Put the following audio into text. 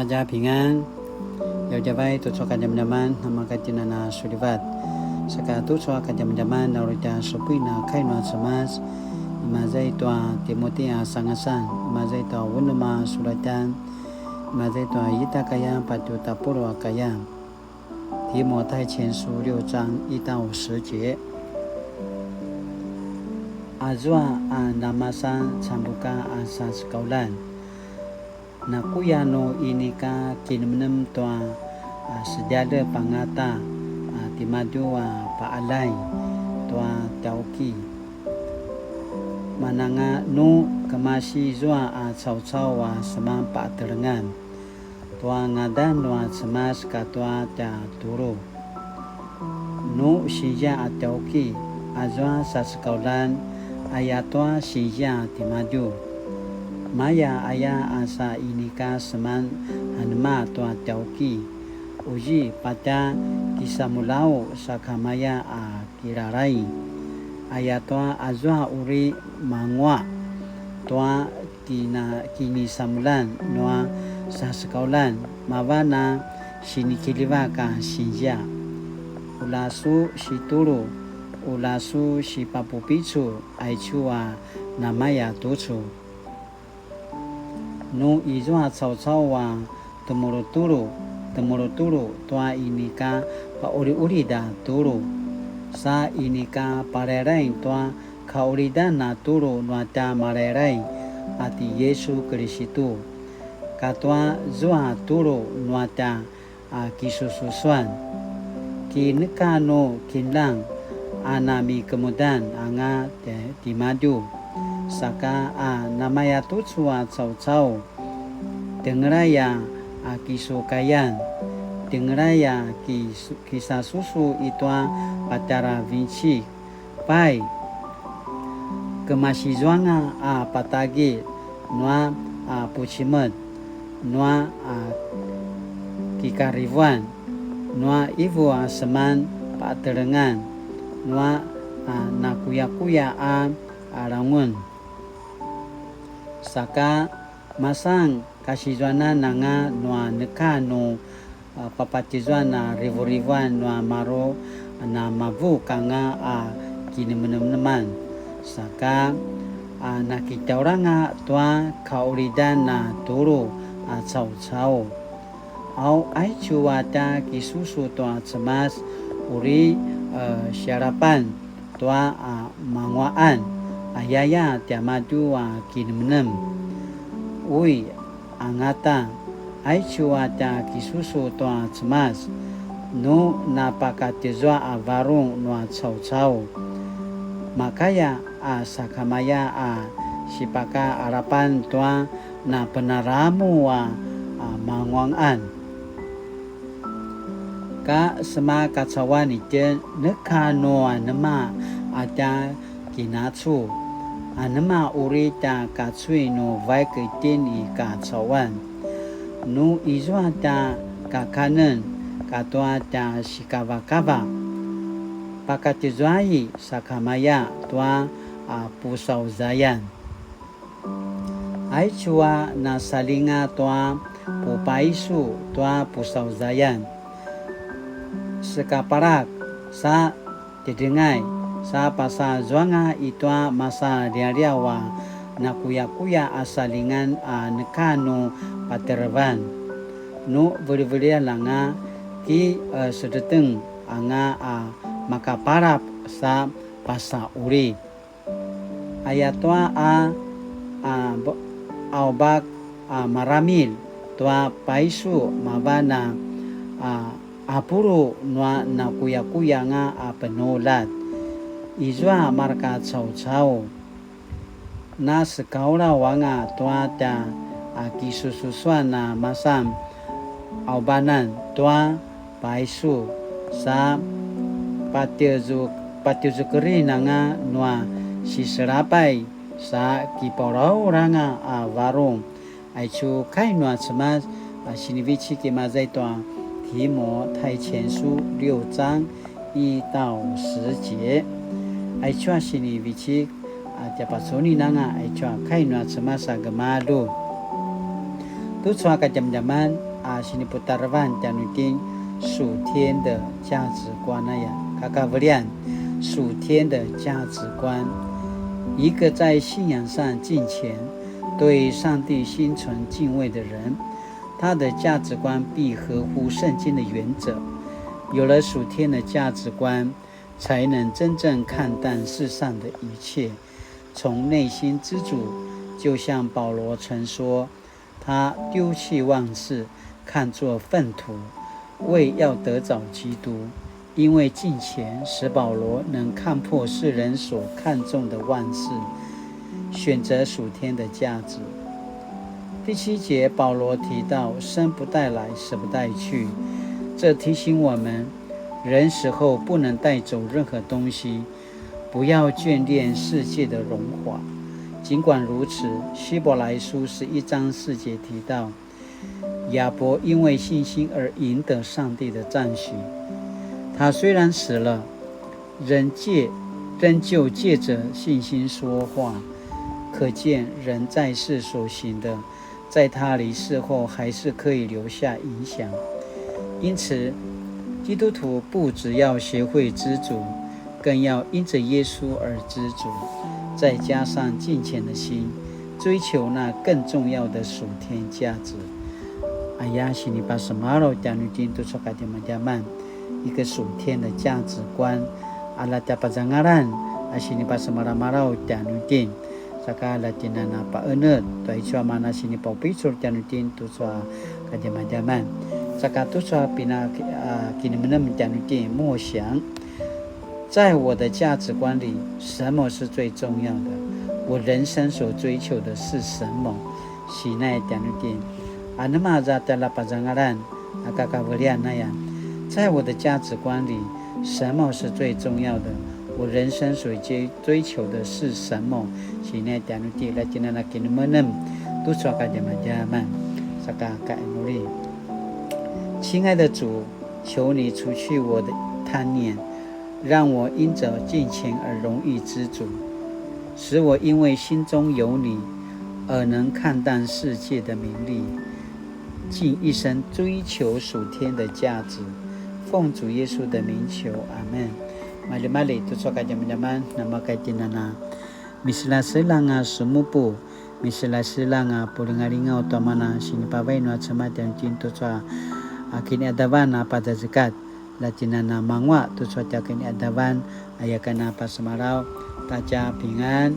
大家平安。有家拜tu cho kajam-jaman nama kajinana sulivat. Saka tu cho kajam-jaman naurita sopina kainwa semas. Imazai tua Timotia sangasan. Imazai tua wunuma suratan. Imazai tua yita kaya patu tapuro kaya. 提摩太前书6章1到10节。Azwa namasan cambuka asas kaulan. Nakuyano inika kinmenem toa sejada pangata timadu paalai toa tauki. Mananga nu kemasi zua cau-cau semam paterengan. Toa ngadan noa semas katua ta turu. Nu sija atauki azwa saskaulan ayatwa sija timadu. Maya aya asa inika seman hanma toa tauki. Uji pada kisamulau sakamaya kirarai. Ayatwa azwa uri mangwa toa kini samulan noa sa sekaulan mawana sinikilivaka sinja ulasu situru ulasu si papupicu aichua namaya tucu nu izwa cau-cau temuruturu toa inika pa uri-uri da turu sa inika parerai toa kaurida na turu nuata marerai ati Yesu Kristu katwa zua turu nuata kisususuan kinekano kinlang anami kemudan anga timadu saka namaya tutsua cau-cau dengeraya kisukayan dengeraya kisah susu itu pacara vinci pai kemasizuanga patagi nua pucimet nua kikarivuan nua ivu seman paterengan nua nakuya-kuya arangun saka masang kasizwana nanga nua nekano papatizwana rivu-rivuan nua maro na mavu kanga kini menem-meneman saka nakita oranga tua kauridan na turu cau-cau au aicu wata kisusu tua cemas uri syarapan tua mangwaan ayaya tiamadu kini menem ui angata aicu wata kisusu tua cemas nu napakatizwa varung nua cau-cau makaya sakamaya sipaka harapan tua na penaramu mangwangan ka sema kacawan ite nekano anema ada kinatsu anema urita katsui no vai kitini kacawan nu izwa ta kakanen katwa ta sikava-kava pakatizwai sakamaya tua pusau zayan aichua na salinga tua pupaisu tua pusau zayan sekaparak sa didengai sa pasa zuanga itua masa diariawa na kuya-kuya asalingan nekano patervan nu beri-beri langa ki sedeteng anga makaparap sa pasa uri ayatwa aubak maramil tua paisu mabana apuru nua na kuya-kuya nga penolat izwa marka cau-cau na sekaura wanga tua ta kisususuan na masam aubanan tua paisu sa patiuzukeri nanga nua siserapai sa kiporau ranga varung aichu kainwa semas sinivici kimazai toa 提摩太前书6章1到10节。Aichua sini vici japasoni nanga aichua kainwa semasa gemadu. Tu suaka jam-jaman 西尼布达拉万讲的丁属天的价值观那样，卡卡布亮属天的价值观，一个在信仰上敬虔、对上帝心存敬畏的人，他的价值观必合乎圣经的原则。有了属天的价值观，才能真正看淡世上的一切，从内心知足。就像保罗曾说，他丢弃万事，看作粪土，为要得着基督。因为敬虔使保罗能看破世人所看重的万事，选择属天的价值。第7节，保罗提到生不带来，死不带去，这提醒我们，人死后不能带走任何东西，不要眷恋世界的荣华。尽管如此，希伯来书11章4节提到，亚伯因为信心而赢得上帝的赞许。他虽然死了，仍旧借着信心说话，可见人在世所行的，在他离世后还是可以留下影响。因此，基督徒不只要学会知足，更要因着耶稣而知足，再加上敬虔的心，追求那更重要的属天价值。西尼巴什马罗讲的经都说改点么加曼，一个属天的价值观。阿拉加巴张阿兰，西尼巴什马拉马罗讲的经。Saka latina na paenut to iswa mana sini papisur janutin tu swa kajamajaman saka tu swa pina kini menem janutin 默想，在我的价值观里，什么是最重要的？我人生所追求的是什么？喜奈janutin anama za tala pajangaran akakavalian那样，在我的价值观里，什么是最重要的？我人生所追求的是什么？现在讲的来今天那给你们呢，都说个怎么样嘛？萨嘎嘎努力。亲爱的主，求你除去我的贪念，让我因着敬虔而容易知足，使我因为心中有你而能看淡世界的名利，尽一生追求属天的价值。奉主耶稣的名求，阿们。Mali-mali tu soka jaman-jaman nama kaitinana misla selanga sumupu misla selanga pulingalinga utamana sinipawai no atsamatan tintu sa akini adawan pada zakat latinana mangwa tu soka kini adawan ayakana pasamarau taja pingan